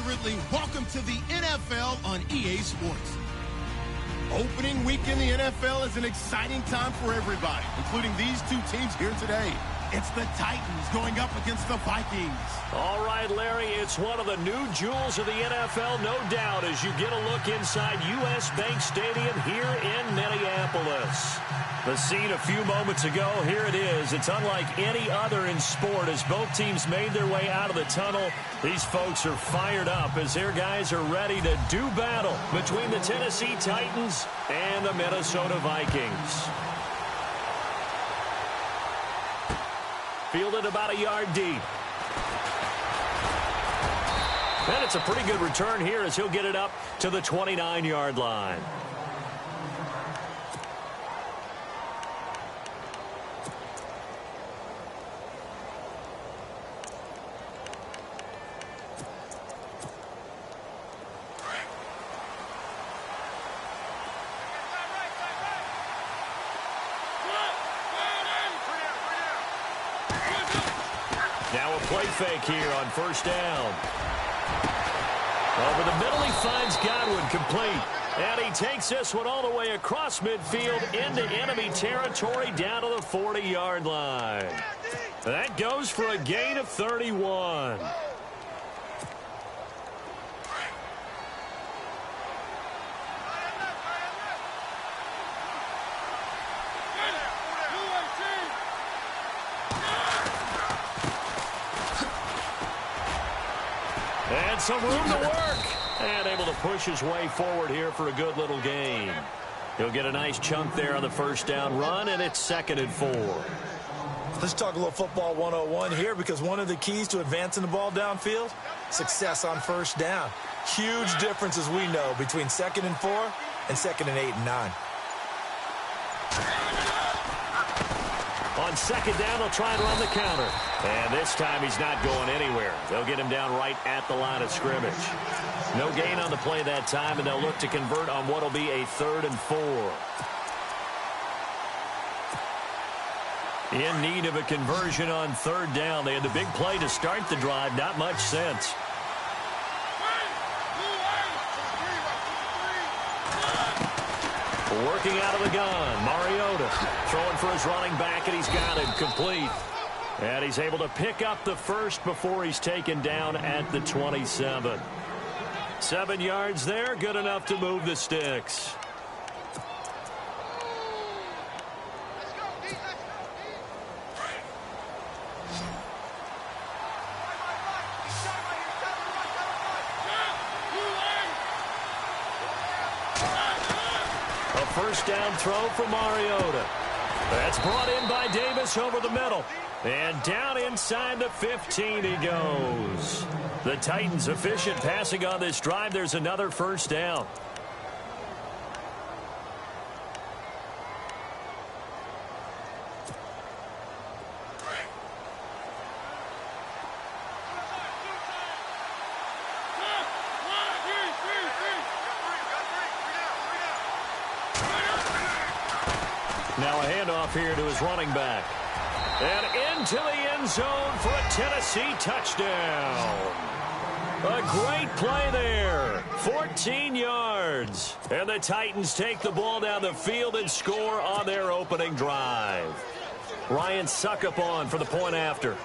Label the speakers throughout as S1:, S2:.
S1: Ridley. Welcome to the NFL on EA Sports. Opening week in the NFL is an exciting time for everybody, including these two teams here today. It's the Titans going up against the Vikings.
S2: All right, Larry, it's one of the new jewels of the NFL, no doubt, as you get a look inside U.S. Bank Stadium here in Minneapolis. The scene a few moments ago, here it is. It's unlike any other in sport as both teams made their way out of the tunnel. These folks are fired up as their guys are ready to do battle between the Tennessee Titans and the Minnesota Vikings. Fielded about a yard deep. And it's a pretty good return here as he'll get it up to the 29-yard line. Now a play fake here on first down. Over the middle, he finds Godwin complete. And he takes this one all the way across midfield into enemy territory down to the 40-yard line. That goes for a gain of 31. And some room to work. And able to push his way forward here for a good little gain. He'll get a nice chunk there on the first down run, and it's 2nd and 4.
S3: Let's talk a little football 101 here, because one of the keys to advancing the ball downfield, success on first down. Huge difference, as we know, between 2nd and 4 and 2nd and 8 and 9.
S2: On 2nd down, they'll try and run the counter. And this time he's not going anywhere. They'll get him down right at the line of scrimmage. No gain on the play that time, and they'll look to convert on what will be a 3rd and 4. In need of a conversion on 3rd down. They had the big play to start the drive. Not much sense. Working out of the gun, Mariota throwing for his running back, and he's got it complete. And he's able to pick up the first before he's taken down at the 27. 7 yards there, good enough to move the sticks. First down throw for Mariota. That's brought in by Davis over the middle. And down inside the 15 he goes. The Titans efficient passing on this drive. There's another first down. Now a handoff here to his running back. And into the end zone for a Tennessee touchdown. A great play there. 14 yards. And the Titans take the ball down the field and score on their opening drive. Ryan Suckup on for the point after.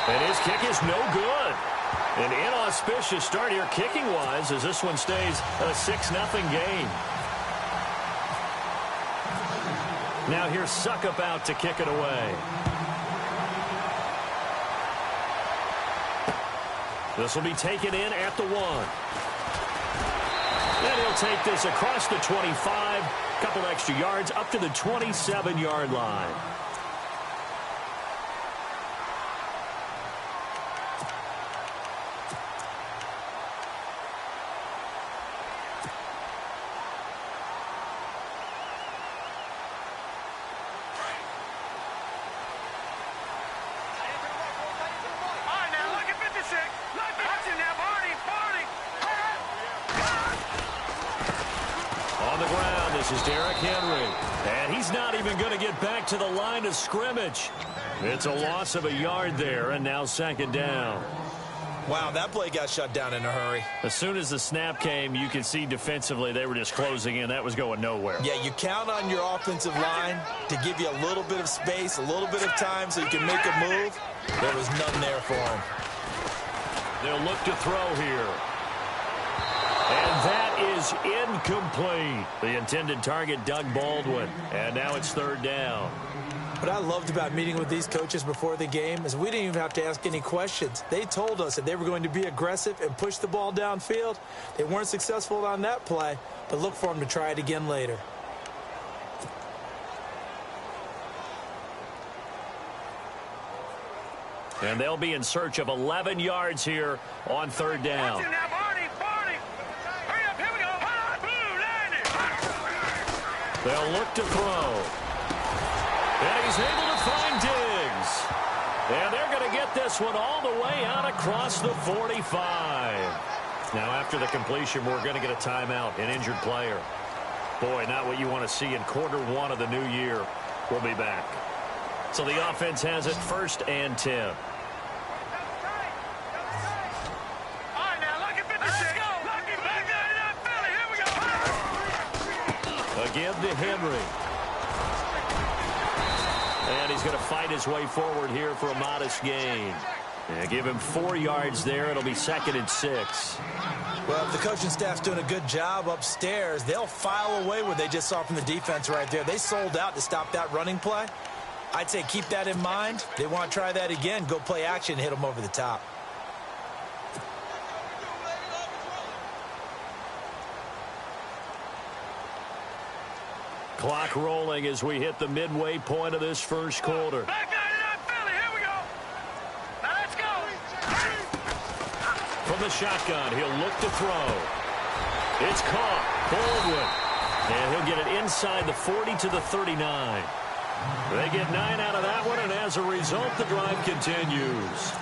S2: And his kick is no good. An inauspicious start here kicking-wise as this one stays a 6-0 game. Now here's Suckup out to kick it away. This will be taken in at the 1. And he'll take this across the 25. Couple extra yards up to the 27-yard line. And he's not even going to get back to the line of scrimmage. It's a loss of a yard there, and now second down.
S3: Wow, that play got shut down in a hurry.
S2: As soon as the snap came, you could see defensively they were just closing in. That was going nowhere.
S3: Yeah, you count on your offensive line to give you a little bit of space, a little bit of time so you can make a move. There was none there for him.
S2: They'll look to throw here. And that is incomplete. The intended target, Doug Baldwin. And now it's third down.
S3: What I loved about meeting with these coaches before the game is we didn't even have to ask any questions. They told us that they were going to be aggressive and push the ball downfield. They weren't successful on that play, but look for them to try it again later.
S2: And they'll be in search of 11 yards here on third down. They'll look to throw. And he's able to find Diggs. And they're going to get this one all the way out across the 45. Now, after the completion, we're going to get a timeout, an injured player. Boy, not what you want to see in quarter one of the new year. We'll be back. So the offense has it first and 10. Again to Henry. And he's going to fight his way forward here for a modest gain. And give him 4 yards there. It'll be second and 6.
S3: Well, if the coaching staff's doing a good job upstairs, they'll file away what they just saw from the defense right there. They sold out to stop that running play. I'd say keep that in mind. They want to try that again. Go play action, hit them over the top.
S2: Clock rolling as we hit the midway point of this first quarter. From the shotgun, he'll look to throw. It's caught. Baldwin. And he'll get it inside the 40 to the 39. They get 9 out of that one, and as a result, the drive continues.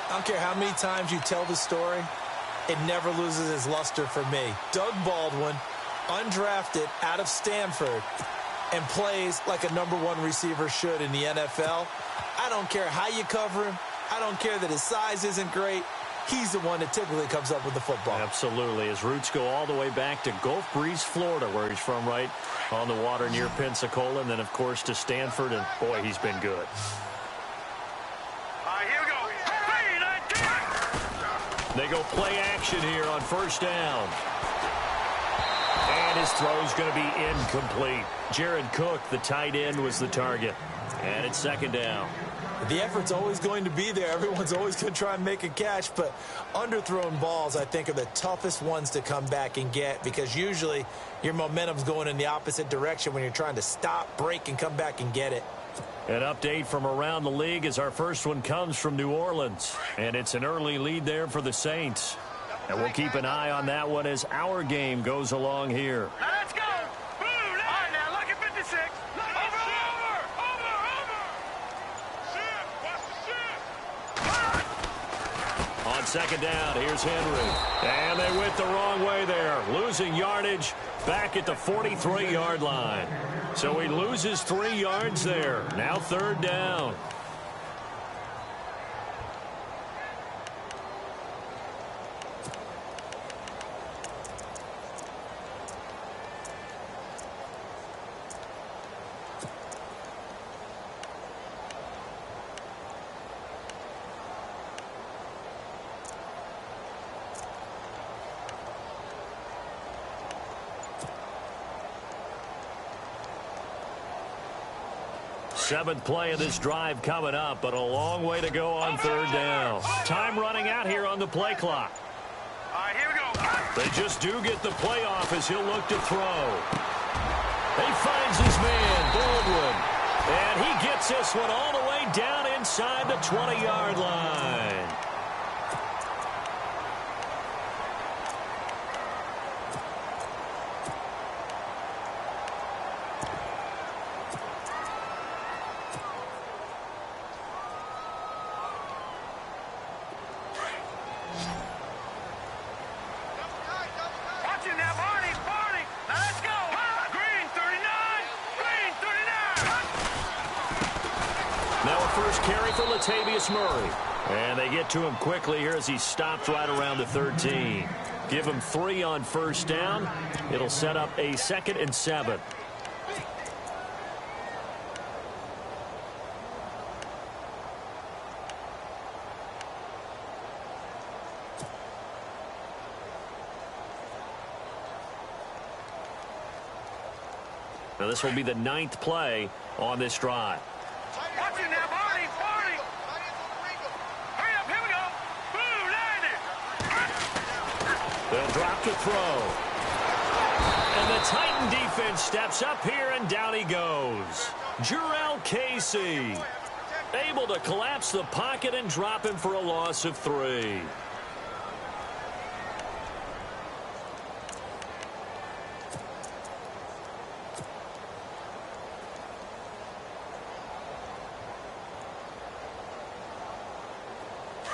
S3: I don't care how many times you tell the story, it never loses its luster for me. Doug Baldwin, undrafted out of Stanford, and plays like a #1 receiver should in the NFL. I don't care how you cover him. I don't care that his size isn't great. He's the one that typically comes up with the football.
S2: Absolutely. His roots go all the way back to Gulf Breeze, Florida, where he's from, right on the water near Pensacola, and then, of course, to Stanford, and, boy, he's been good.
S4: Here we go.
S2: They go play action here on first down. And his throw's going to be incomplete. Jared Cook, the tight end, was the target. And it's second down.
S3: The effort's always going to be there. Everyone's always going to try and make a catch, but underthrown balls, I think, are the toughest ones to come back and get because usually your momentum's going in the opposite direction when you're trying to stop, break, and come back and get it.
S2: An update from around the league as our first one comes from New Orleans. And it's an early lead there for the Saints. And we'll keep an eye on that one as our game goes along here.
S4: Now let's go. All right, now look at 56.
S2: On second down, here's Henry. And they went the wrong way there. Losing yardage back at the 43-yard line. So he loses 3 yards there. Now third down. Seventh play of this drive coming up, but a long way to go on third down. Time running out here on the play clock.
S4: All right, here we go.
S2: They just do get the play off as he'll look to throw. He finds his man, Baldwin. And he gets this one all the way down inside the 20-yard line.
S4: Watch it now, Barney. Now let's go. Green 39. Green
S2: first carry for Latavius Murray. And they get to him quickly here as he stopped right around the 13. Give him 3 on first down. It'll set up a 2nd and 7. Now this will be the 9th play on this drive.
S4: Watch it now, Barney. Barney. Hurry up, here we go. Boom, landed.
S2: They'll drop to throw. And the Titan defense steps up here, and down he goes. Jurrell Casey able to collapse the pocket and drop him for a loss of 3.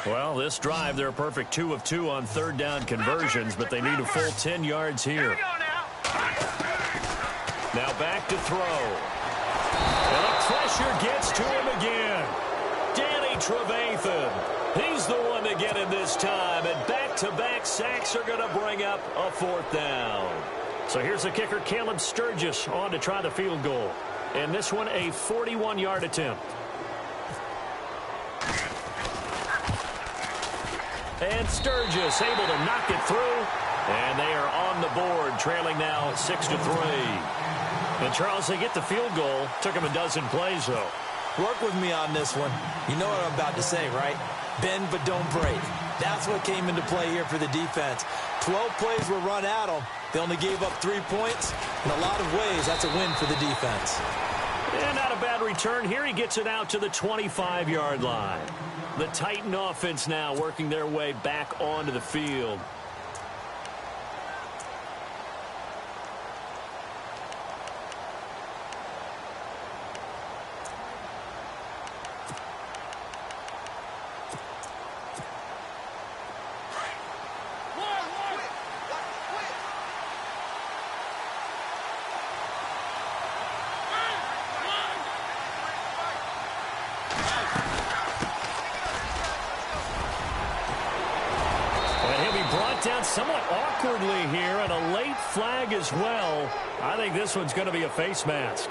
S2: Well, this drive, they're a perfect 2 of 2 on 3rd down conversions, but they need a full 10 yards here. Now back to throw. And the pressure gets to him again. Danny Trevathan. He's the one to get him this time, and back-to-back sacks are going to bring up a 4th down. So here's the kicker, Caleb Sturgis, on to try the field goal. And this one, a 41-yard attempt. And Sturgis able to knock it through. And they are on the board, trailing now 6-3. And Charles, they get the field goal. Took them a dozen plays, though.
S3: Work with me on this one. You know what I'm about to say, right? Bend but don't break. That's what came into play here for the defense. 12 plays were run at them. They only gave up 3 points. In a lot of ways, that's a win for the defense.
S2: And not a bad return here. He gets it out to the 25-yard line. The Titan offense now working their way back onto the field. Down somewhat awkwardly here, and a late flag as well. I think this one's going to be a face mask.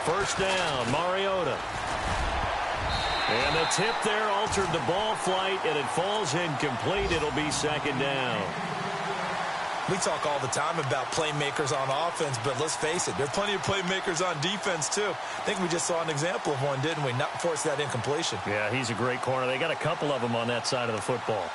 S2: First down, Mariota. And the tip there altered the ball flight, and it falls incomplete. It'll be 2nd down.
S3: We talk all the time about playmakers on offense, but let's face it, there are plenty of playmakers on defense, too. I think we just saw an example of one, didn't we? Not force that incompletion.
S2: Yeah, he's a great corner. They got a couple of them on that side of the football.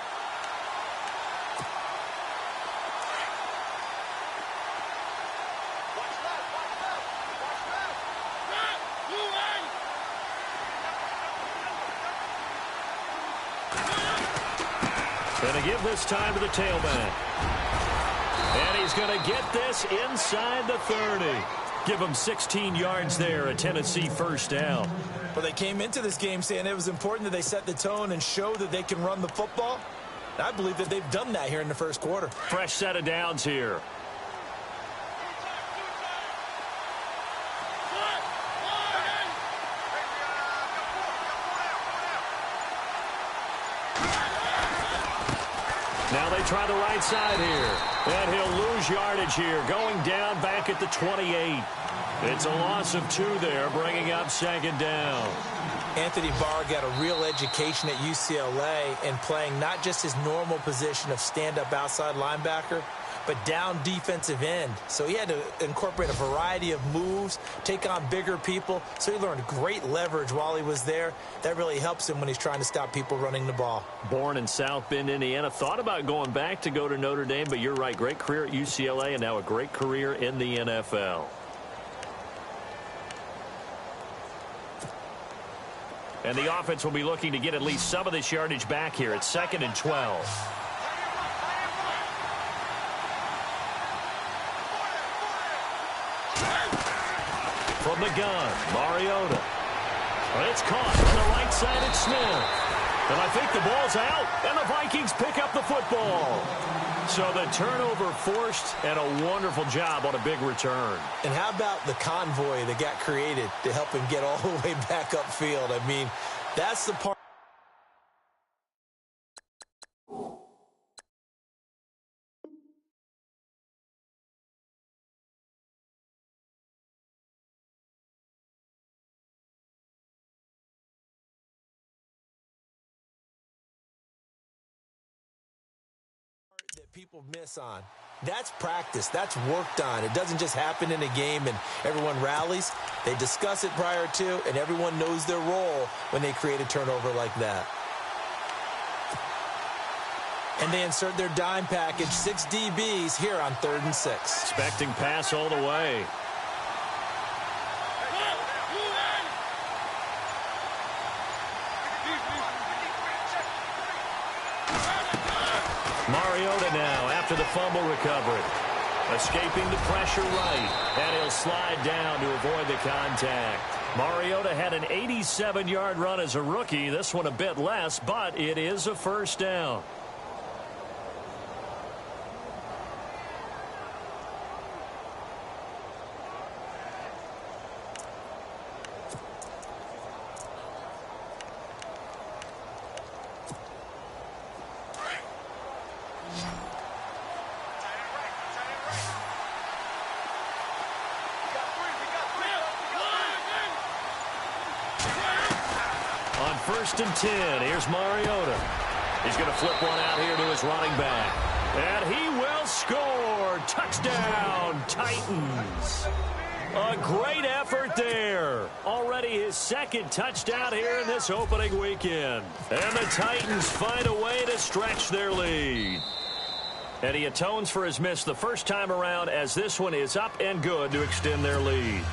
S2: Going to give this time to the tailback. And he's going to get this inside the 30. Give him 16 yards there, a Tennessee first down.
S3: Well, they came into this game saying it was important that they set the tone and show that they can run the football. I believe that they've done that here in the first quarter.
S2: Fresh set of downs here. Now they try the right side here. And he'll lose yardage here, going down back at the 28. It's a loss of 2 there, bringing up 2nd down.
S3: Anthony Barr got a real education at UCLA in playing not just his normal position of stand-up outside linebacker, but down defensive end. So he had to incorporate a variety of moves, take on bigger people. So he learned great leverage while he was there. That really helps him when he's trying to stop people running the ball.
S2: Born in South Bend, Indiana. Thought about going back to go to Notre Dame, but you're right. Great career at UCLA and now a great career in the NFL. And the offense will be looking to get at least some of this yardage back here. It's 2nd and 12. from the gun. Mariota. It's caught on the right side. It's Smith. And I think the ball's out, and the Vikings pick up the football. So the turnover forced, and a wonderful job on a big return.
S3: And how about the convoy that got created to help him get all the way back upfield? I mean, that's the part. That people miss on. That's practice. That's worked on. It doesn't just happen in a game and everyone rallies. They discuss it prior to, and everyone knows their role when they create a turnover like that. And they insert their dime package, 6 DBs here on 3rd and 6.
S2: Expecting pass all the way. Mariota now after the fumble recovery. Escaping the pressure right. And he'll slide down to avoid the contact. Mariota had an 87-yard run as a rookie. This one a bit less, but it is a first down. On 1st and 10, here's Mariota. He's going to flip one out here to his running back. And he will score. Touchdown, Titans. A great effort there. Already his 2nd touchdown here in this opening weekend. And the Titans find a way to stretch their lead. And he atones for his miss the first time around, as this one is up and good to extend their lead.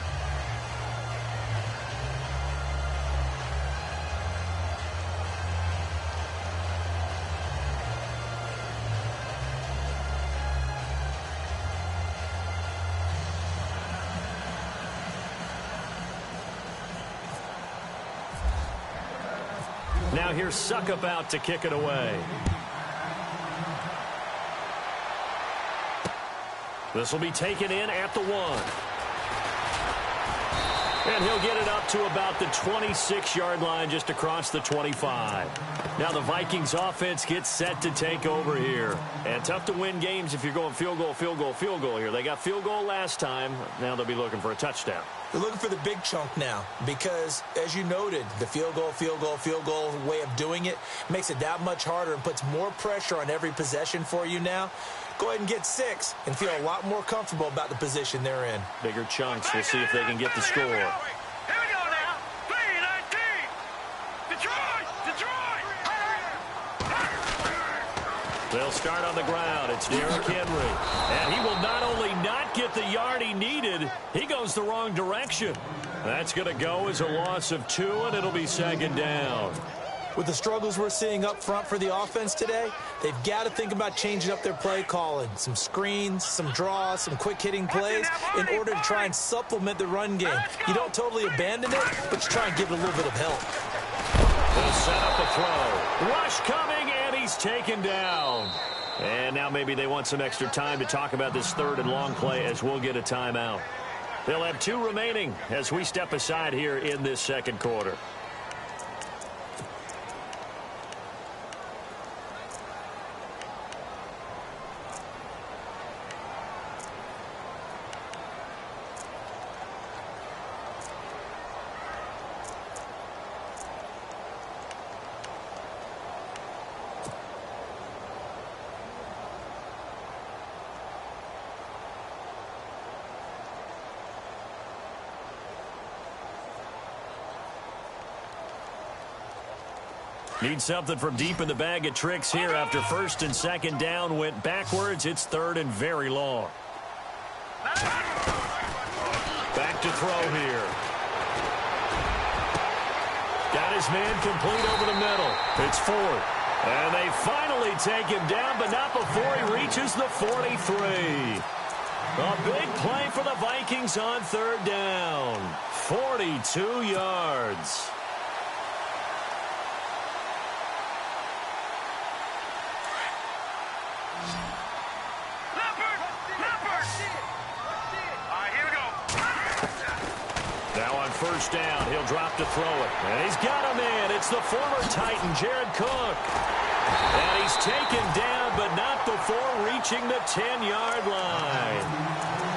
S2: Now here's Suckup out to kick it away. This will be taken in at the 1. And he'll get it up to about the 26-yard line, just across the 25. Now the Vikings offense gets set to take over here. And tough to win games if you're going field goal, field goal, field goal here. They got field goal last time. Now they'll be looking for a touchdown.
S3: They're looking for the big chunk now because, as you noted, the field goal way of doing it makes it that much harder and puts more pressure on every possession for you now. Go ahead and get 6 and feel a lot more comfortable about the position they're in.
S2: Bigger chunks. We'll see if they can get the score.
S4: Here we go now. 3-19. Detroit!
S2: They'll start on the ground. It's Derrick Henry. And he will not only not get the yard he needed, he goes the wrong direction. That's going to go as a loss of 2, and it'll be 2nd down.
S3: With the struggles we're seeing up front for the offense today, they've got to think about changing up their play calling. Some screens, some draws, some quick-hitting plays in order to try and supplement the run game. You don't totally abandon it, but you try and give it a little bit of help.
S2: They'll set up a throw. Rush coming, and he's taken down. And now maybe they want some extra time to talk about this 3rd and long play, as we'll get a timeout. They'll have 2 remaining as we step aside here in this 2nd quarter. Need something from deep in the bag of tricks here after 1st and 2nd down went backwards. It's 3rd and very long. Back to throw here. Got his man complete over the middle. It's 4th. And they finally take him down, but not before he reaches the 43. A big play for the Vikings on third down. 42 yards. Now on first down, he'll drop to throw it. And he's got him in. It's the former Titan, Jared Cook. And he's taken down, but not before reaching the 10-yard line.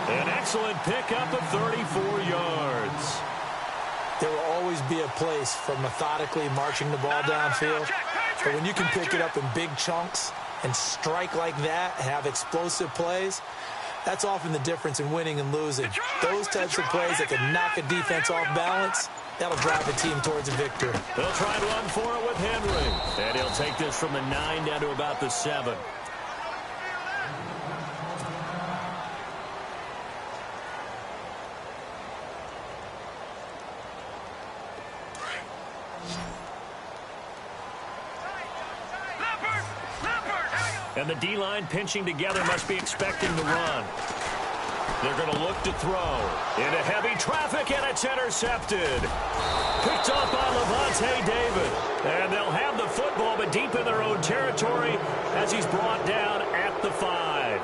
S2: An excellent pickup of 34 yards.
S3: There will always be a place for methodically marching the ball downfield. But when you can pick it up in big chunks and strike like that, have explosive plays, that's often the difference in winning and losing. Those types of plays that can knock a defense off balance, that'll drive a team towards a victory.
S2: They'll try and run for it with Henry. And he'll take this from the 9 down to about the 7. And the D-line pinching together must be expecting the run. They're going to look to throw. Into heavy traffic, and it's intercepted. Picked off by Levante David. And they'll have the football, but deep in their own territory as he's brought down at the 5.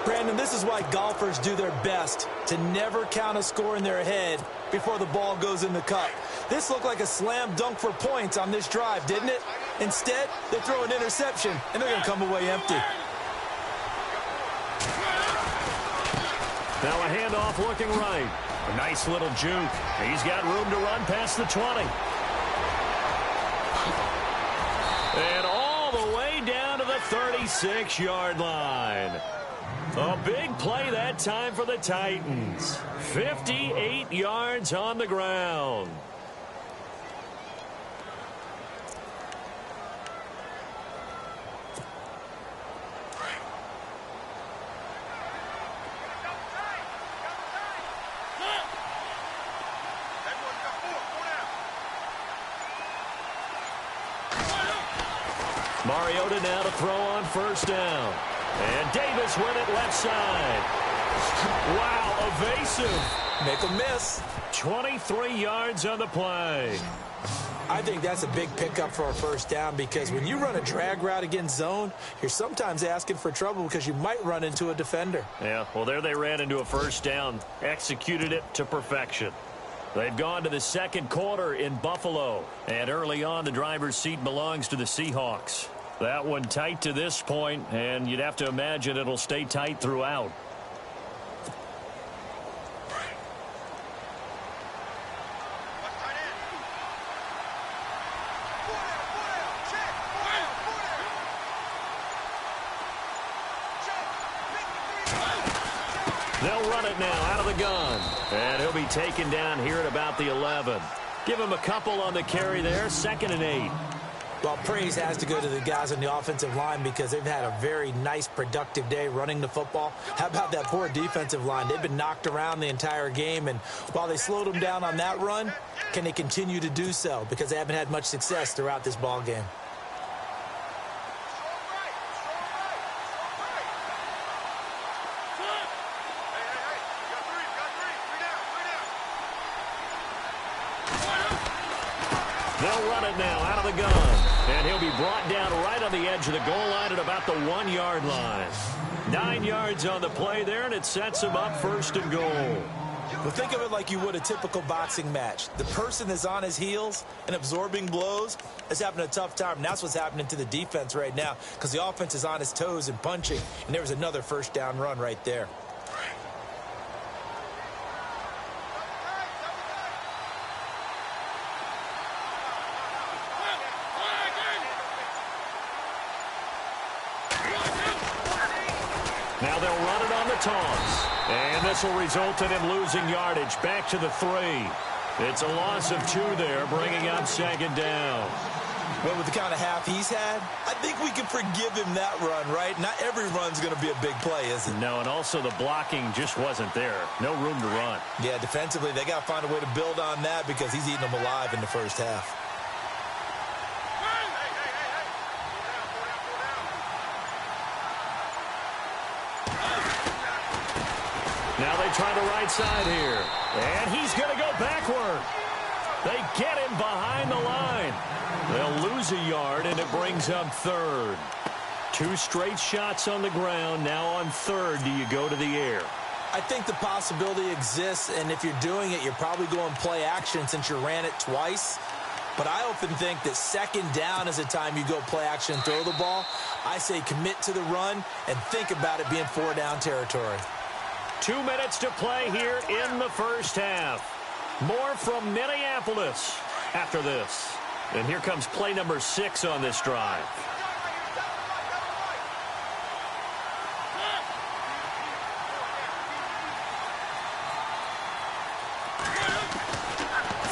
S3: Brandon, this is why golfers do their best to never count a score in their head before the ball goes in the cup. This looked like a slam dunk for points on this drive, didn't it? Instead, they throw an interception, and they're going to come away empty.
S2: Now a handoff looking right. A nice little juke. He's got room to run past the 20. And all the way down to the 36-yard line. A big play that time for the Titans. 58 yards on the ground. Mariota now to throw on first down. And Davis with it left side. Wow, evasive.
S3: Make a miss.
S2: 23 yards on the play.
S3: I think that's a big pickup for a first down because when you run a drag route against zone, you're sometimes asking for trouble because you might run into a defender.
S2: Yeah, well, there they ran into a first down. Executed it to perfection. They've gone to the second quarter in Buffalo. And early on, the driver's seat belongs to the Seahawks. That one tight to this point, and you'd have to imagine it'll stay tight throughout. They'll run it now out of the gun. And he'll be taken down here at about the 11. Give him a couple on the carry there, 2nd and 8.
S3: Well, praise has to go to the guys on the offensive line because they've had a very nice, productive day running the football. How about that poor defensive line? They've been knocked around the entire game, and while they slowed them down on that run, can they continue to do so? Because they haven't had much success throughout this ball game.
S2: They'll run it now out of the gun. And he'll be brought down right on the edge of the goal line at about the 1-yard line. 9 yards on the play there, and it sets him up 1st and goal.
S3: Well, think of it like you would a typical boxing match. The person that's on his heels and absorbing blows is having a tough time. And that's what's happening to the defense right now because the offense is on his toes and punching. And there was another first down run right there.
S2: Now they'll run it on the toss. And this will result in him losing yardage back to the 3. It's a loss of 2 there, bringing up 2nd down.
S3: But with the kind of half he's had, I think we can forgive him that run, right? Not every run's going to be a big play, is it?
S2: No, and also the blocking just wasn't there. No room to run.
S3: Yeah, defensively, they got to find a way to build on that because he's eating them alive in the first half.
S2: Now they try the right side here. And he's going to go backward. They get him behind the line. They'll lose a yard, and it brings up third. 2 straight shots on the ground. Now on third, do you go to the air?
S3: I think the possibility exists, and if you're doing it, you're probably going play action since you ran it twice. But I often think that second down is the time you go play action and throw the ball. I say commit to the run and think about it being 4-down territory.
S2: 2 minutes to play here in the first half. More from Minneapolis after this. And here comes play number 6 on this drive.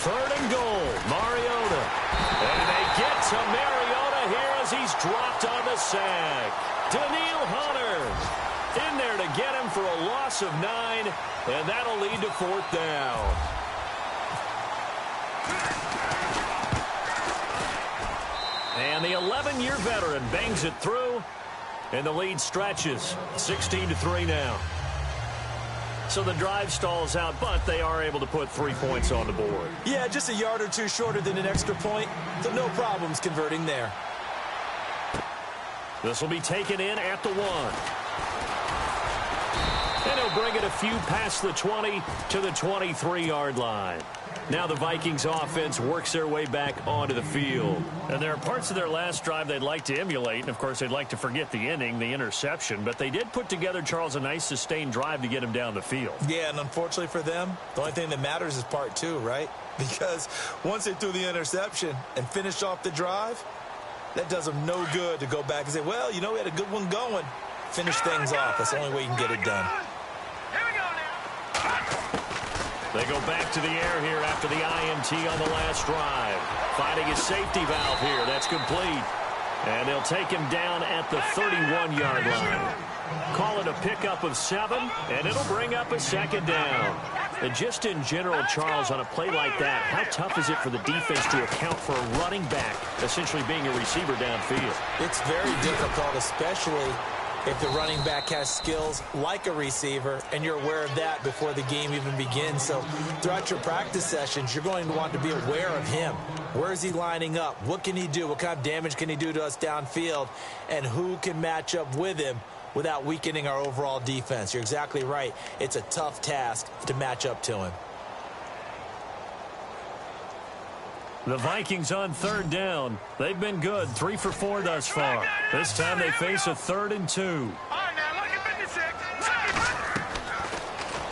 S2: Third and goal, Mariota. And they get to Mariota here as he's dropped on the sack. Daniil Hunter in there to get him for a loss of 9, and that'll lead to 4th down. And the 11-year veteran bangs it through, and the lead stretches 16-3 now. So the drive stalls out, but they are able to put 3 points on the board.
S3: Yeah, just a yard or two shorter than an extra point, so no problems converting there.
S2: This will be taken in at the 1. And he'll bring it a few past the 20 to the 23-yard line. Now the Vikings offense works their way back onto the field. And there are parts of their last drive they'd like to emulate. And, of course, they'd like to forget the inning, the interception. But they did put together, Charles, a nice sustained drive to get him down the field.
S3: Yeah, and unfortunately for them, the only thing that matters is part 2, right? Because once they threw the interception and finished off the drive, that does them no good to go back and say, well, you know, we had a good one going. Finish things off. That's the only way you can get it done.
S2: They go back to the air here after the INT on the last drive. Finding his safety valve here. That's complete. And they'll take him down at the 31-yard line. Call it a pickup of 7, and it'll bring up a 2nd down. And just in general, Charles, on a play like that, how tough is it for the defense to account for a running back essentially being a receiver downfield?
S3: It's very difficult, especially if the running back has skills like a receiver, and you're aware of that before the game even begins. So throughout your practice sessions, you're going to want to be aware of him. Where is he lining up? What can he do? What kind of damage can he do to us downfield? And who can match up with him without weakening our overall defense? You're exactly right. It's a tough task to match up to him.
S2: The Vikings on 3rd down. They've been good, 3 for 4 thus far. This time they face a 3rd and 2.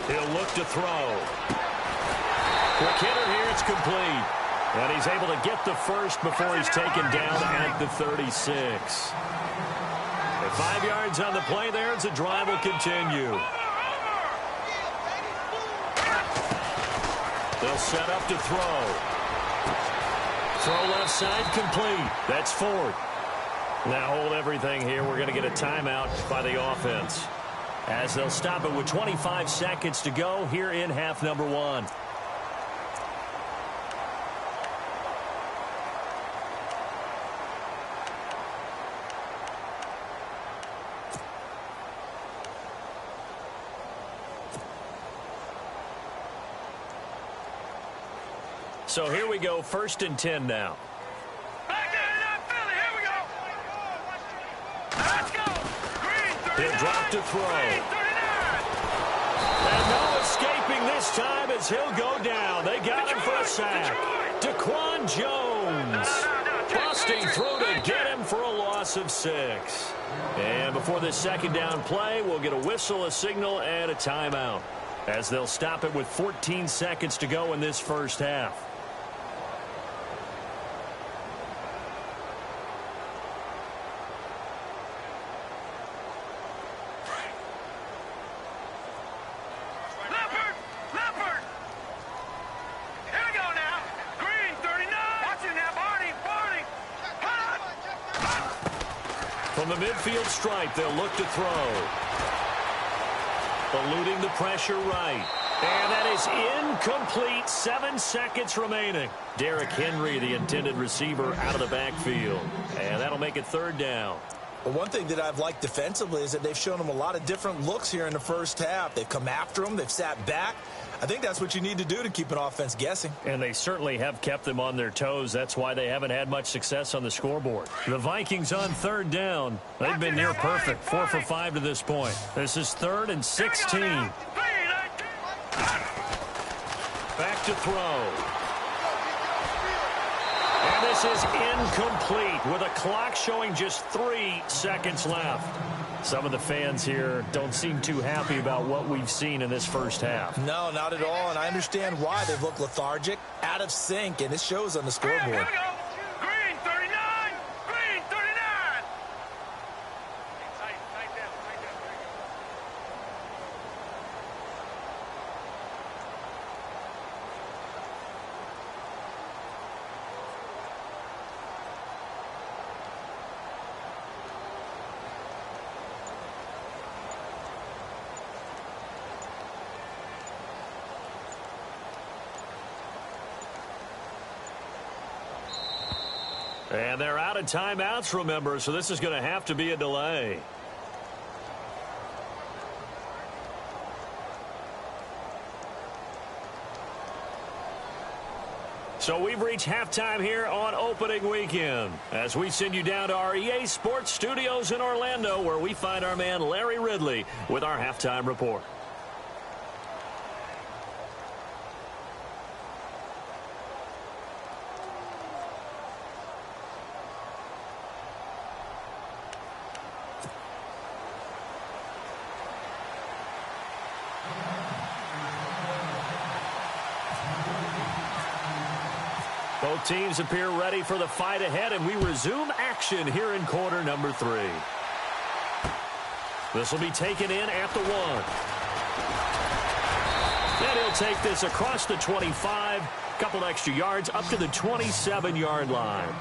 S2: He'll look to throw. Quick hitter here, it's complete. And he's able to get the first before he's taken down at the 36. At 5 yards on the play there, as the drive will continue. They'll set up to throw. Throw left side complete. That's 4th. Now hold everything here. We're going to get a timeout by the offense, as they'll stop it with 25 seconds to go here in half number 1. So here we go, 1st and 10 now. He'll drop to throw. And no escaping this time as he'll go down. They got him for a sack. Daquan Jones busting through to get him for a loss of 6. And before this 2nd down play, we'll get a whistle, a signal, and a timeout, as they'll stop it with 14 seconds to go in this first half. From the midfield stripe, they'll look to throw. Eluding the pressure right. And that is incomplete. 7 seconds remaining. Derrick Henry, the intended receiver, out of the backfield. And that'll make it 3rd down.
S3: Well, one thing that I've liked defensively is that they've shown them a lot of different looks here in the first half. They've come after them. They've sat back. I think that's what you need to do to keep an offense guessing.
S2: And they certainly have kept them on their toes. That's why they haven't had much success on the scoreboard. The Vikings on third down. They've been near perfect. 4 for 5 to this point. This is 3rd and 16. Back to throw. And this is incomplete with a clock showing just 3 seconds left. Some of the fans here don't seem too happy about what we've seen in this first half.
S3: No, not at all, and I understand why. They've looked lethargic, out of sync, and it shows on the scoreboard.
S4: Green 39! Green 39!
S2: And they're out of timeouts, remember, so this is going to have to be a delay. So we've reached halftime here on opening weekend as we send you down to our EA Sports Studios in Orlando, where we find our man Larry Ridley with our halftime report. Both teams appear ready for the fight ahead, and we resume action here in quarter number 3. This will be taken in at the 1. And he'll take this across the 25, couple extra yards up to the 27-yard line.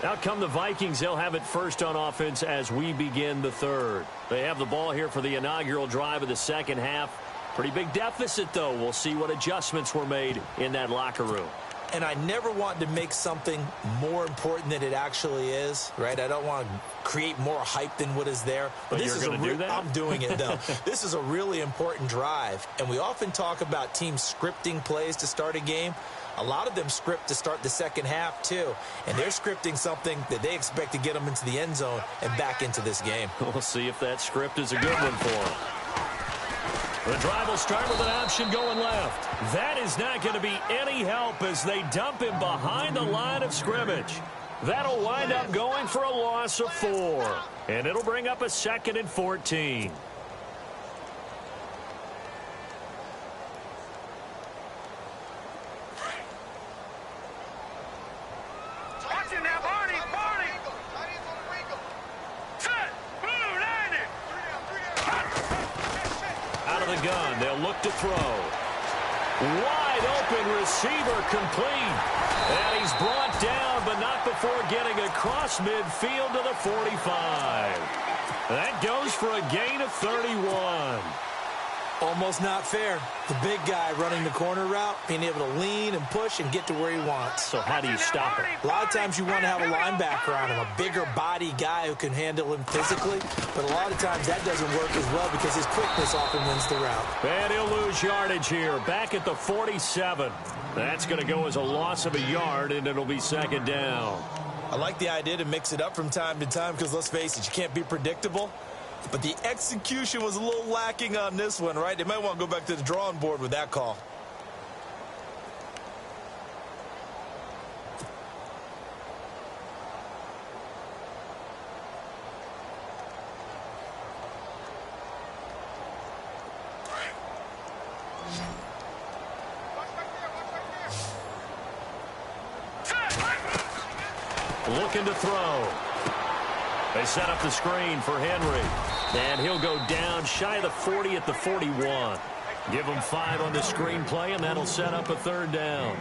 S2: Out come the Vikings. They'll have it first on offense as we begin the 3rd. They have the ball here for the inaugural drive of the second half. Pretty big deficit, though. We'll see what adjustments were made in that locker room.
S3: And I never want to make something more important than it actually is, right? I don't want to create more hype than what is there.
S2: But this you're going to do that?
S3: I'm doing it, though. This is a really important drive. And we often talk about teams scripting plays to start a game. A lot of them script to start the second half, too. And they're scripting something that they expect to get them into the end zone and back into this game.
S2: We'll see if that script is a good one for them. The drive will start with an option going left. That is not going to be any help as they dump him behind the line of scrimmage. That'll wind up going for a loss of 4. And it'll bring up a 2nd and 14.
S4: Watching now, Barney! Set! Blue 90!
S2: Out of the gun, they'll look to throw. Wide open receiver complete. And he's brought down, but not before getting across midfield to the 45. That goes for a gain of 31.
S3: Almost not fair. The big guy running the corner route, being able to lean and push and get to where he wants.
S2: So how do you stop it?
S3: A lot of times you want to have a linebacker on him, a bigger body guy who can handle him physically. But a lot of times that doesn't work as well because his quickness often wins the route.
S2: And he'll lose yardage here, back at the 47. That's going to go as a loss of a yard, and it'll be 2nd down.
S3: I like the idea to mix it up from time to time because, let's face it, you can't be predictable. But the execution was a little lacking on this one, right? They might want to go back to the drawing board with that call.
S2: Looking to throw. They set up the screen for Henry. And he'll go down shy of the 40 at the 41. Give him 5 on the screen play, and that'll set up a 3rd down.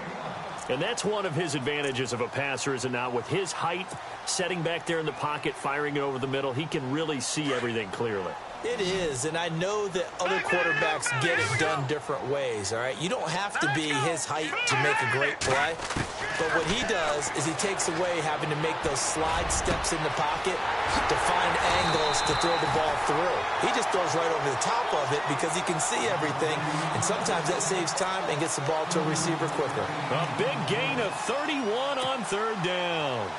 S2: And that's one of his advantages of a passer, is it not? With his height, setting back there in the pocket, firing it over the middle, he can really see everything clearly.
S3: It is, and I know that other quarterbacks get it done different ways, all right? You don't have to be his height to make a great play. But what he does is he takes away having to make those slide steps in the pocket to find angles to throw the ball through. He just throws right over the top of it because he can see everything, and sometimes that saves time and gets the ball to a receiver quicker.
S2: A big gain of 31 on third down.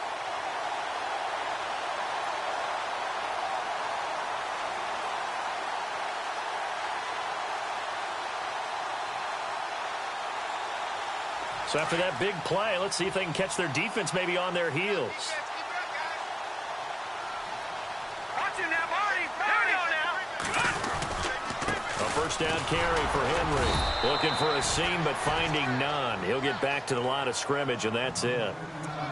S2: So after that big play, let's see if they can catch their defense maybe on their heels. A first down carry for Henry. Looking for a seam, but finding none. He'll get back to the line of scrimmage, and that's it.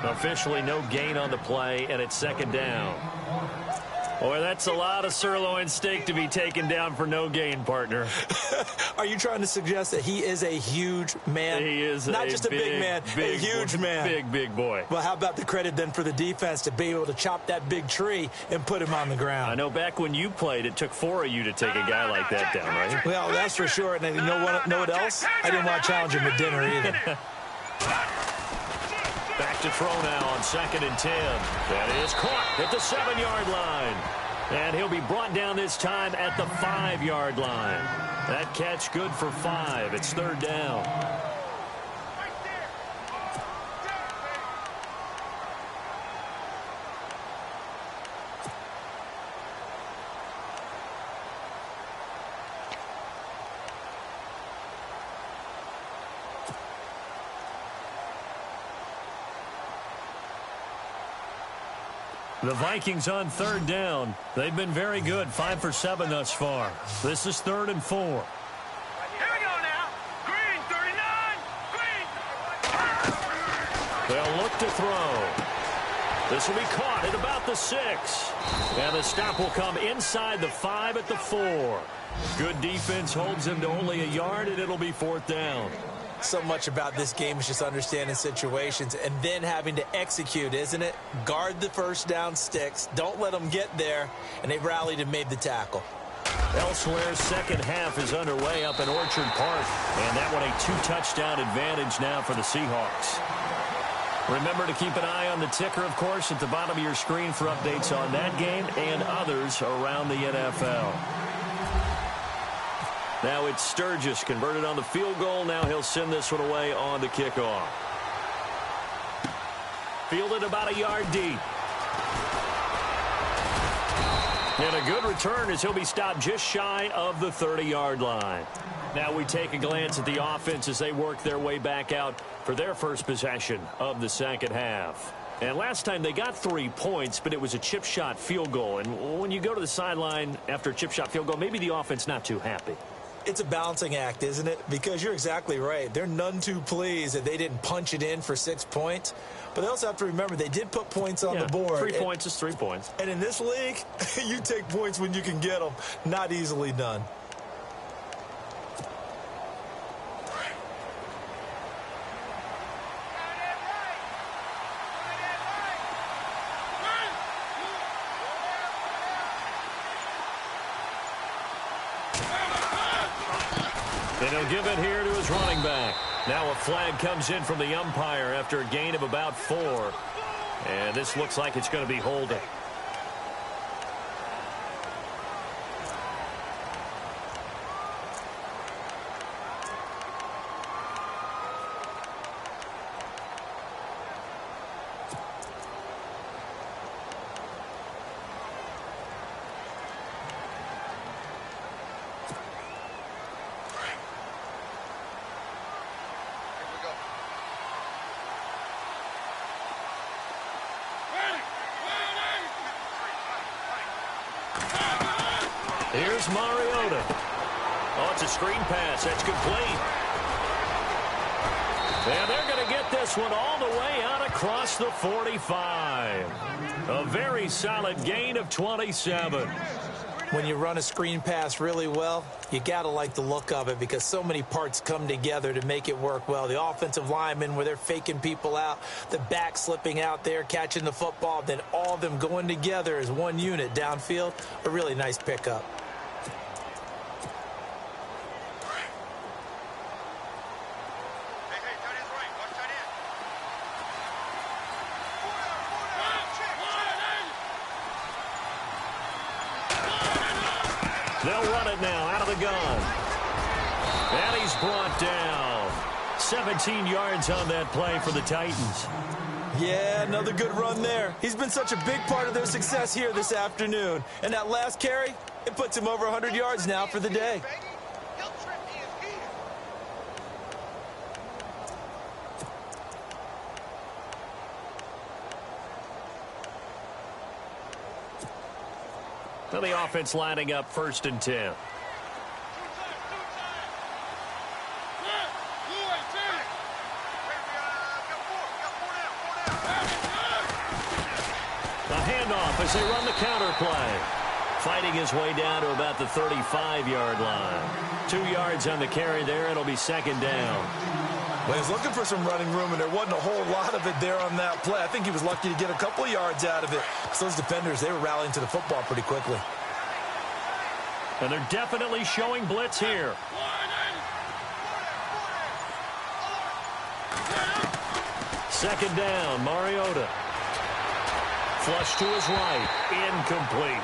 S2: Officially no gain on the play, and it's second down. Boy, that's a lot of sirloin steak to be taken down for no gain, partner.
S3: Are you trying to suggest that he is a huge man?
S2: He is
S3: not just a big man, a huge man.
S2: Big boy.
S3: Well, how about the credit then for the defense to be able to chop that big tree and put him on the ground?
S2: I know back when you played, it took 4 of you to take a guy like that down, right?
S3: Well, that's for sure. And you know what else? I didn't want to challenge him at dinner either.
S2: Back to throw now on 2nd and 10. That is caught at the 7-yard line. And he'll be brought down this time at the 5-yard line. That catch good for 5. It's third down. The Vikings on third down. They've been very good, 5 for 7 thus far. This is 3rd and 4.
S4: Here we go now. Green, 39. Green.
S2: They'll look to throw. This will be caught at about the 6. And the stop will come inside the 5 at the 4. Good defense holds him to only a yard, and it'll be 4th down.
S3: So much about this game is just understanding situations and then having to execute, isn't it? Guard the first down sticks. Don't let them get there. And they rallied and made the tackle.
S2: Elsewhere, second half is underway up in Orchard Park. And that one a 2-touchdown advantage now for the Seahawks. Remember to keep an eye on the ticker, of course, at the bottom of your screen for updates on that game and others around the NFL. Now it's Sturgis converted on the field goal. Now he'll send this one away on the kickoff. Fielded about a yard deep. And a good return as he'll be stopped just shy of the 30-yard line. Now we take a glance at the offense as they work their way back out for their first possession of the second half. And last time they got 3 points, but it was a chip shot field goal. And when you go to the sideline after a chip shot field goal, maybe the offense not too happy.
S3: It's a balancing act, isn't it? Because you're exactly right. They're none too pleased that they didn't punch it in for 6 points. But they also have to remember they did put points on the board.
S2: 3 points is 3 points.
S3: And in this league, you take points when you can get them. Not easily done.
S2: And he'll give it here to his running back. Now a flag comes in from the umpire after a gain of about 4. And this looks like it's going to be holding. Here's Mariota. Oh, it's a screen pass. That's complete. And they're going to get this one all the way out across the 45. A very solid gain of 27.
S3: When you run a screen pass really well, you got to like the look of it because so many parts come together to make it work well. The offensive linemen, where they're faking people out, the back slipping out there, catching the football, then all of them going together as one unit downfield. A really nice pickup.
S2: They'll run it now out of the gun. And he's brought down. 17 yards on that play for the Titans.
S3: Yeah, another good run there. He's been such a big part of their success here this afternoon. And that last carry, it puts him over 100 yards now for the day.
S2: So the offense lining up 1st and 10. The handoff as they run the counter play. Fighting his way down to about the 35-yard line. 2 yards on the carry there. It'll be 2nd down.
S3: Well, he's looking for some running room, and there wasn't a whole lot of it there on that play. I think he was lucky to get a couple of yards out of it. So those defenders, they were rallying to the football pretty quickly.
S2: And they're definitely showing blitz here. Second down, Mariota. Flush to his right. Incomplete.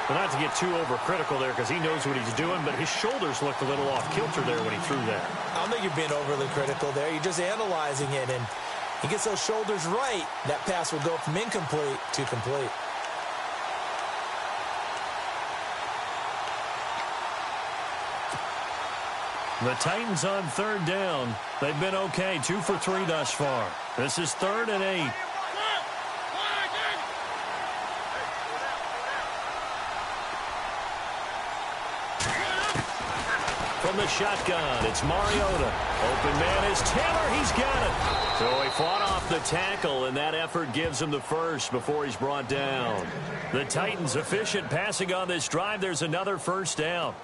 S2: Well, not to get too overcritical there because he knows what he's doing, but his shoulders looked a little off kilter there when he threw that.
S3: I don't think you're being overly critical there. You're just analyzing it, and he gets those shoulders right. That pass will go from incomplete to complete.
S2: The Titans on 3rd down. They've been okay, 2 for 3 thus far. This is 3rd and 8. From the shotgun, it's Mariota. Open man is Taylor. He's got it. So he fought off the tackle, and that effort gives him the first before he's brought down. The Titans efficient passing on this drive. There's another 1st down.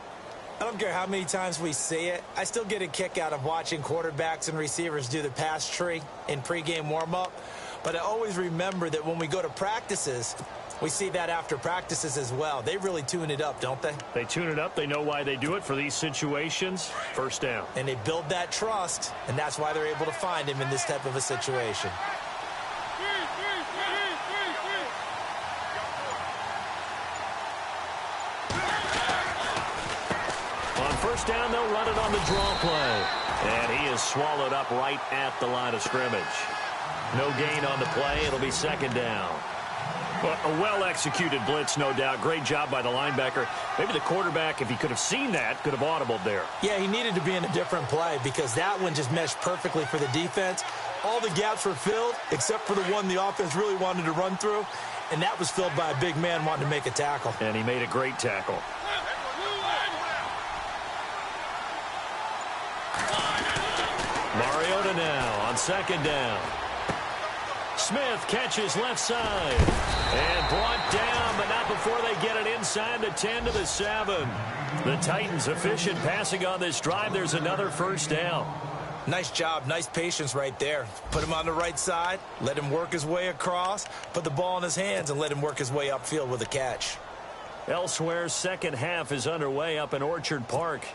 S3: I don't care how many times we see it. I still get a kick out of watching quarterbacks and receivers do the pass tree in pregame warm-up. But I always remember that when we go to practices, we see that after practices as well. They really tune it up, don't they?
S2: They tune it up. They know why they do it for these situations. 1st down.
S3: And they build that trust, and that's why they're able to find him in this type of a situation.
S2: On 1st down, they'll run it on the draw play. And he is swallowed up right at the line of scrimmage. No gain on the play. It'll be 2nd down. Well, a well-executed blitz, no doubt. Great job by the linebacker. Maybe the quarterback, if he could have seen that, could have audibled there.
S3: Yeah, he needed to be in a different play because that one just meshed perfectly for the defense. All the gaps were filled except for the one the offense really wanted to run through, and that was filled by a big man wanting to make a tackle.
S2: And he made a great tackle. Mariota now on 2nd down. Smith catches left side. And brought down, but not before they get it inside the 10 to the 7. The Titans efficient passing on this drive. There's another 1st down.
S3: Nice job, nice patience right there. Put him on the right side, let him work his way across, put the ball in his hands, and let him work his way upfield with a catch.
S2: Elsewhere, 2nd half is underway up in Orchard Park.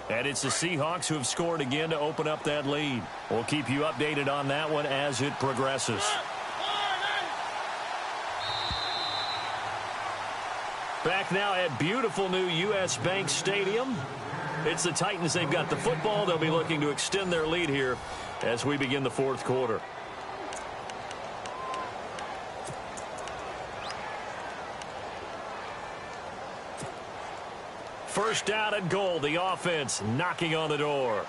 S2: And it's the Seahawks who have scored again to open up that lead. We'll keep you updated on that one as it progresses. Back now at beautiful new U.S. Bank Stadium. It's the Titans. They've got the football. They'll be looking to extend their lead here as we begin the 4th quarter. First down and goal. The offense knocking on the door.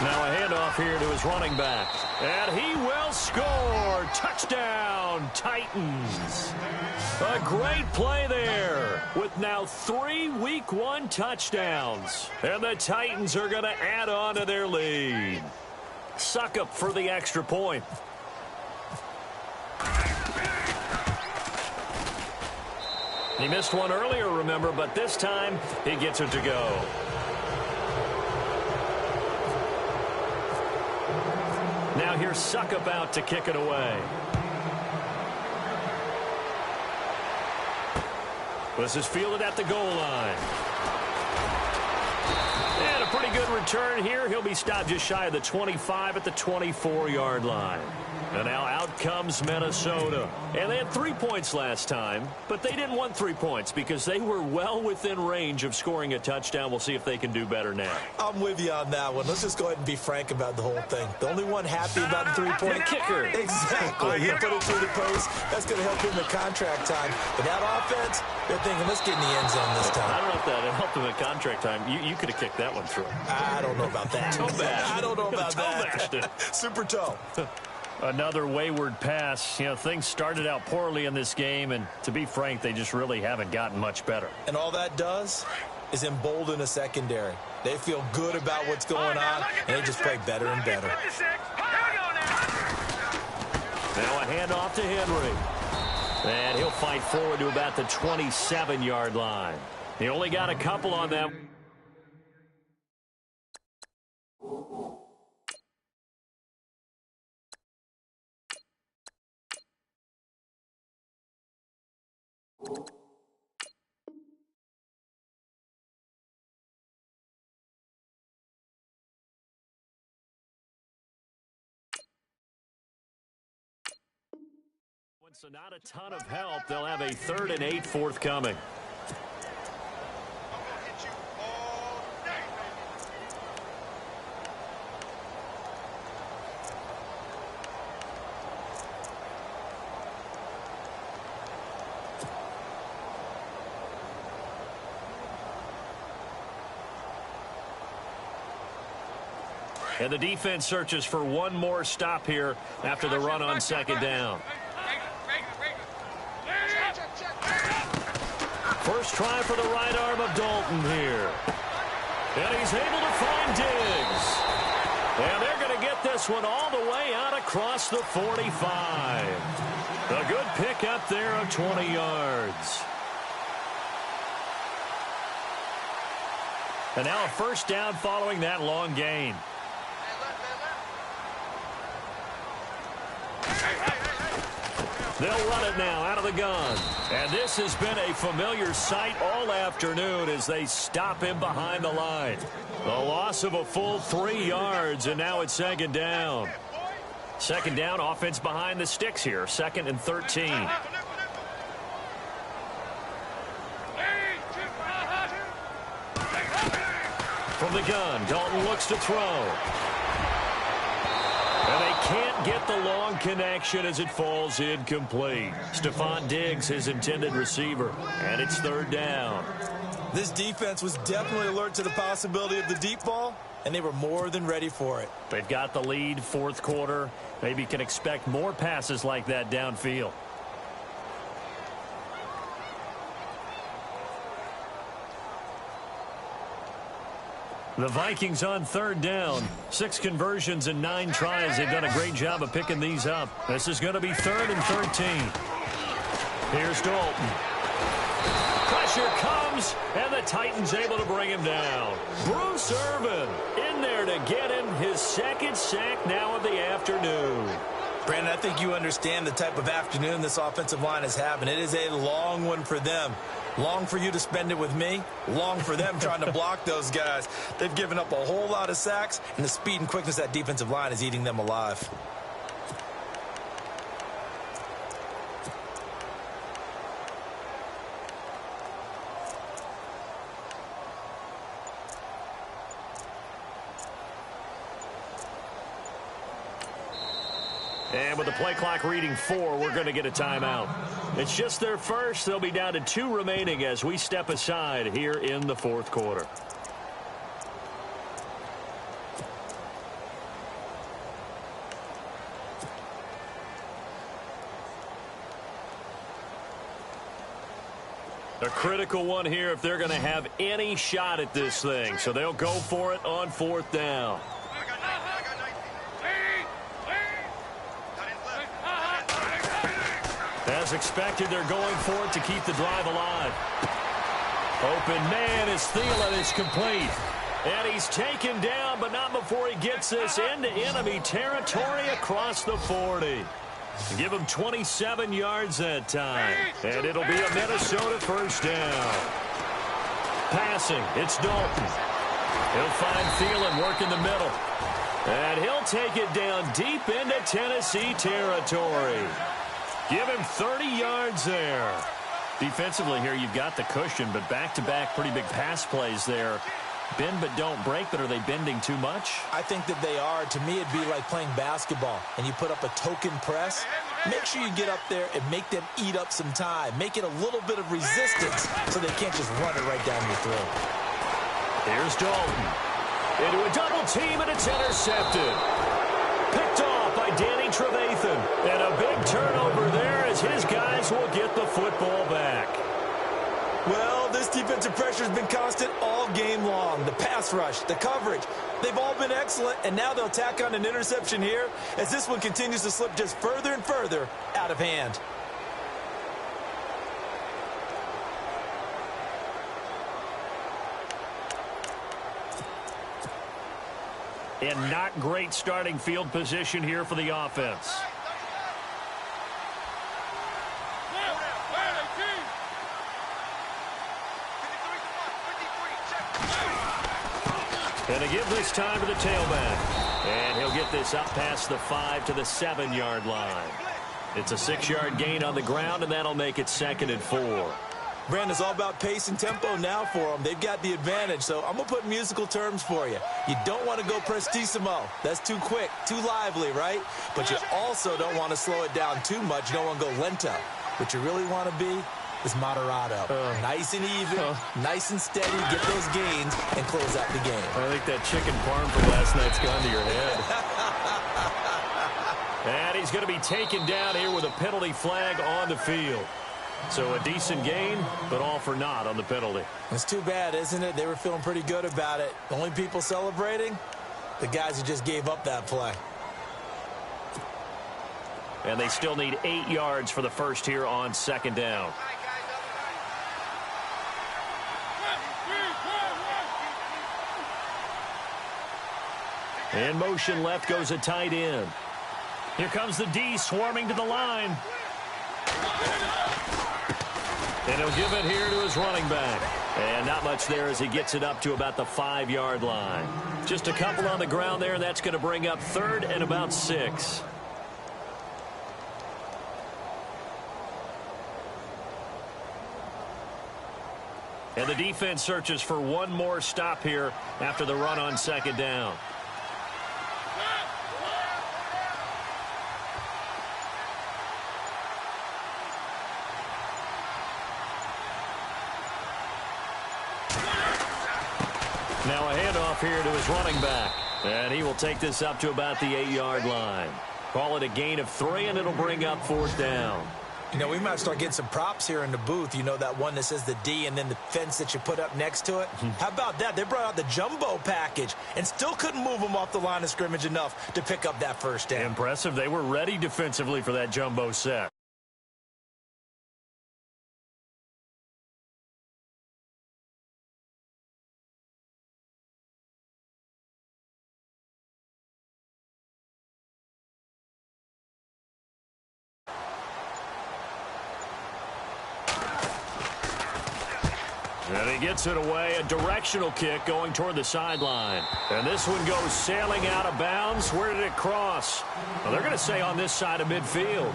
S2: Now a handoff here to his running back. And he will score. Touchdown, Titans. A great play there with now 3 Week 1 touchdowns. And the Titans are going to add on to their lead. Suckup for the extra point. He missed one earlier, remember, but this time he gets it to go. Now here's Suckup out to kick it away. This is fielded at the goal line. And a pretty good good return here. He'll be stopped just shy of the 25 at the 24-yard line. And now out comes Minnesota. And they had 3 points last time, but they didn't want 3 points because they were well within range of scoring a touchdown. We'll see if they can do better now.
S3: I'm with you on that one. Let's just go ahead and be frank about the whole thing. The only one happy about the 3-point
S2: kicker.
S3: Exactly. He put it through the post. That's going to help him in contract time. But that offense, they're thinking, let's get in the end zone this time.
S2: I don't know if that helped him in contract time. You could have kicked that one through.
S3: I don't know about that. I don't know about that. Super toe.
S2: Another wayward pass. You know, things started out poorly in this game, and to be frank, they just really haven't gotten much better.
S3: And all that does is embolden a secondary. They feel good about what's going on, and they just play better and better.
S2: Now a handoff to Henry. And he'll fight forward to about the 27-yard line. He only got a couple on that. So not a ton of help. They'll have a 3rd and 8 forthcoming. And the defense searches for one more stop here after the run on 2nd down. First try for the right arm of Dalton here. And he's able to find Diggs. And they're going to get this one all the way out across the 45. A good pickup there of 20 yards. And now a first down following that long gain. They'll run it now out of the gun. And this has been a familiar sight all afternoon as they stop him behind the line. The loss of a full 3 yards, and now it's 2nd down. 2nd down, offense behind the sticks here. 2nd and 13. From the gun, Dalton looks to throw. And they can't get the long connection as it falls incomplete. Stephon Diggs, his intended receiver, and it's 3rd down.
S3: This defense was definitely alert to the possibility of the deep ball, and they were more than ready for it.
S2: They've got the lead, 4th quarter. Maybe can expect more passes like that downfield. The Vikings on 3rd down. 6 conversions and 9 tries. They've done a great job of picking these up. This is going to be 3rd and 13. Here's Dalton. Pressure comes, and the Titans able to bring him down. Bruce Irvin in there to get him his 2nd sack now of the afternoon.
S3: Brandon, I think you understand the type of afternoon this offensive line is having. It is a long one for them. Long for you to spend it with me. Long for them trying to block those guys. They've given up a whole lot of sacks, and the speed and quickness of that defensive line is eating them alive.
S2: And with the play clock reading 4, we're going to get a timeout. It's just their first. They'll be down to 2 remaining as we step aside here in the 4th quarter. A critical one here if they're going to have any shot at this thing. So they'll go for it on 4th down. As expected, they're going for it to keep the drive alive. Open man is Thielen. It's complete. And he's taken down, but not before he gets this into enemy territory across the 40. Give him 27 yards that time. And it'll be a Minnesota first down. Passing, it's Dalton. He'll find Thielen working the middle. And he'll take it down deep into Tennessee territory. Give him 30 yards there. Defensively here, you've got the cushion, but back-to-back pretty big pass plays there. Bend but don't break, but are they bending too much?
S3: I think that they are. To me, it'd be like playing basketball, and you put up a token press. Make sure you get up there and make them eat up some time. Make it a little bit of resistance so they can't just run it right down your throat.
S2: Here's Dalton. Into a double team, and it's intercepted. Picked off by Danny Trevathan. And a big turnover there as his guys will get the football back.
S3: Well, this defensive pressure has been constant all game long. The pass rush, the coverage, they've all been excellent, and now they'll tack on an interception here as this one continues to slip just further and further out of hand.
S2: And not great starting field position here for the offense. And to give this time to the tailback. And he'll get this up past the 5 to the 7-yard line. It's a 6-yard gain on the ground, and that'll make it 2nd and 4.
S3: Brandon, it's all about pace and tempo now for them. They've got the advantage, so I'm going to put musical terms for you. You don't want to go prestissimo. That's too quick, too lively, right? But you also don't want to slow it down too much. You don't want to go lento. What you really want to be is moderato. Nice and even, nice and steady, get those gains, and close out the game.
S2: I think that chicken parm from last night's gone to your head. And he's going to be taken down here with a penalty flag on the field. So a decent gain, but all for naught on the penalty.
S3: It's too bad, isn't it? They were feeling pretty good about it. The only people celebrating, the guys who just gave up that play.
S2: And they still need 8 yards for the first here on 2nd down. In motion left goes a tight end. Here comes the D swarming to the line. And he'll give it here to his running back. And not much there as he gets it up to about the 5-yard line. Just a couple on the ground there, and that's going to bring up 3rd and about 6. And the defense searches for one more stop here after the run on 2nd down. Now a handoff here to his running back. And he will take this up to about the 8-yard line. Call it a gain of 3, and it'll bring up 4th down.
S3: You know, we might start getting some props here in the booth. You know, that one that says the D and then the fence that you put up next to it? How about that? They brought out the jumbo package and still couldn't move them off the line of scrimmage enough to pick up that first down.
S2: Impressive. They were ready defensively for that jumbo set. And he gets it away, a directional kick going toward the sideline. And this one goes sailing out of bounds. Where did it cross? Well, they're going to say on this side of midfield.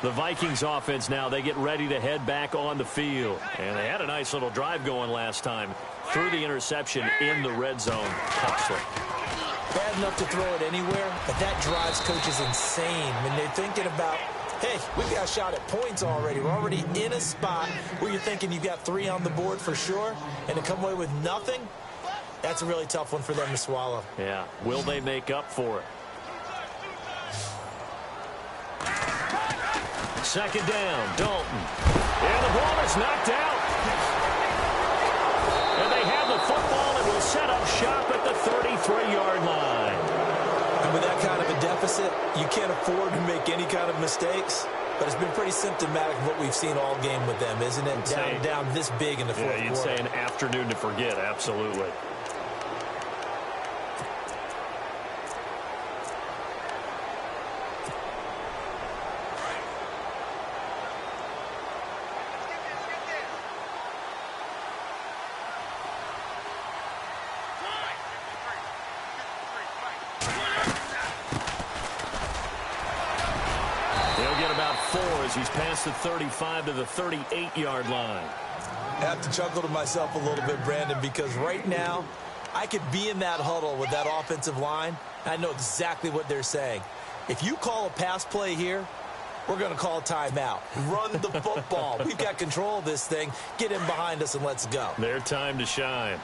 S2: The Vikings offense now, they get ready to head back on the field. And they had a nice little drive going last time. Through the interception in the red zone. Costly.
S3: Bad enough to throw it anywhere, but that drives coaches insane when they're thinking about, hey, we got a shot at points already. We're already in a spot where you're thinking you've got 3 on the board for sure, and to come away with nothing, that's a really tough one for them to swallow.
S2: Yeah. Will they make up for it? 2nd down, Dalton. And the ball is knocked out. And they have the football and will set up shop at the 33-yard line.
S3: And with that kind of a deficit, you can't afford to make any kind of mistakes. But it's been pretty symptomatic of what we've seen all game with them, isn't it? Down this big in the fourth quarter.
S2: You'd say an afternoon to forget, absolutely. about 4 as he's past the 35 to the 38-yard line.
S3: I have to chuckle to myself a little bit, Brandon, because right now I could be in that huddle with that offensive line. I know exactly what they're saying. If you call a pass play here, we're going to call timeout. Run the football. We've got control of this thing. Get in behind us and let's go.
S2: Their time to shine.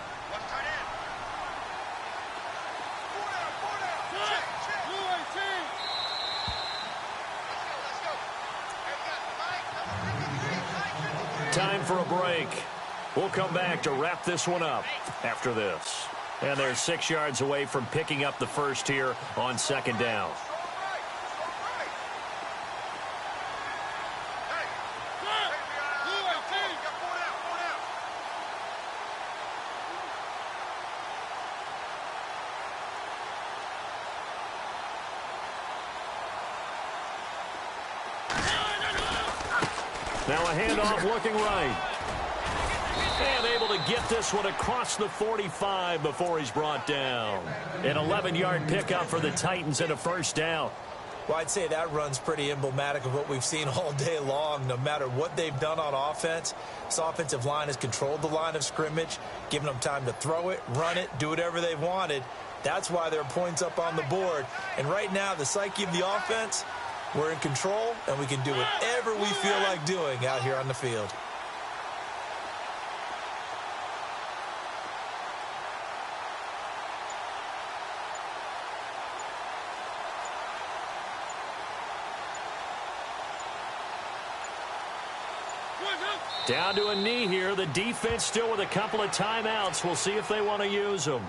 S2: Time for a break. We'll come back to wrap this one up after this. And they're 6 yards away from picking up the first here on second down. Now a handoff looking right. And able to get this one across the 45 before he's brought down. An 11-yard pickup for the Titans and a first down.
S3: Well, I'd say that run's pretty emblematic of what we've seen all day long. No matter what they've done on offense, this offensive line has controlled the line of scrimmage, given them time to throw it, run it, do whatever they wanted. That's why there are points up on the board. And right now, the psyche of the offense, we're in control, and we can do whatever we feel like doing out here on the field.
S2: Down to a knee here. The defense still with a couple of timeouts. We'll see if they want to use them.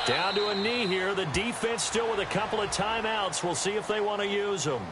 S2: Down to a knee here. The defense still with a couple of timeouts. We'll see if they want to use them.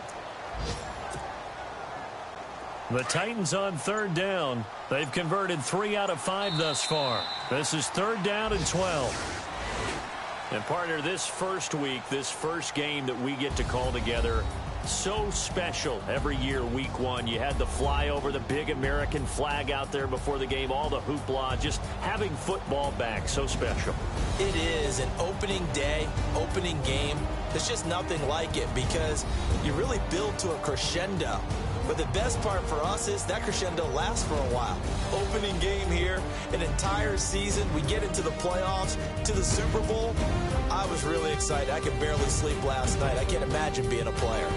S2: The Titans on third down. They've converted 3 out of 5 thus far. This is third down and 12. And partner, this first week, this first game that we get to call together, so special every year, week 1. You had the flyover, the big American flag out there before the game, all the hoopla, just having football back, so special.
S3: It is an opening day, opening game. There's just nothing like it because you really build to a crescendo. But the best part for us is that crescendo lasts for a while. Opening game here, an entire season. We get into the playoffs, to the Super Bowl. I was really excited. I could barely sleep last night. I can't imagine being a player.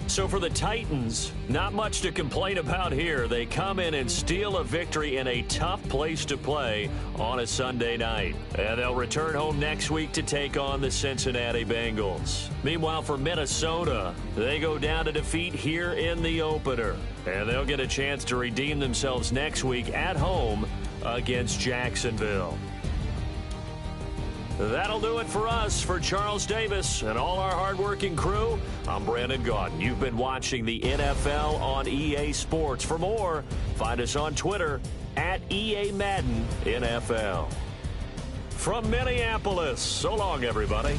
S2: So for the Titans, not much to complain about here. They come in and steal a victory in a tough place to play on a Sunday night. And they'll return home next week to take on the Cincinnati Bengals. Meanwhile, for Minnesota, they go down to defeat here in the opener. And they'll get a chance to redeem themselves next week at home against Jacksonville. That'll do it for us. For Charles Davis and all our hardworking crew, I'm Brandon Gaudin. You've been watching the NFL on EA Sports. For more, find us on Twitter at EA Madden NFL. From Minneapolis, so long, everybody.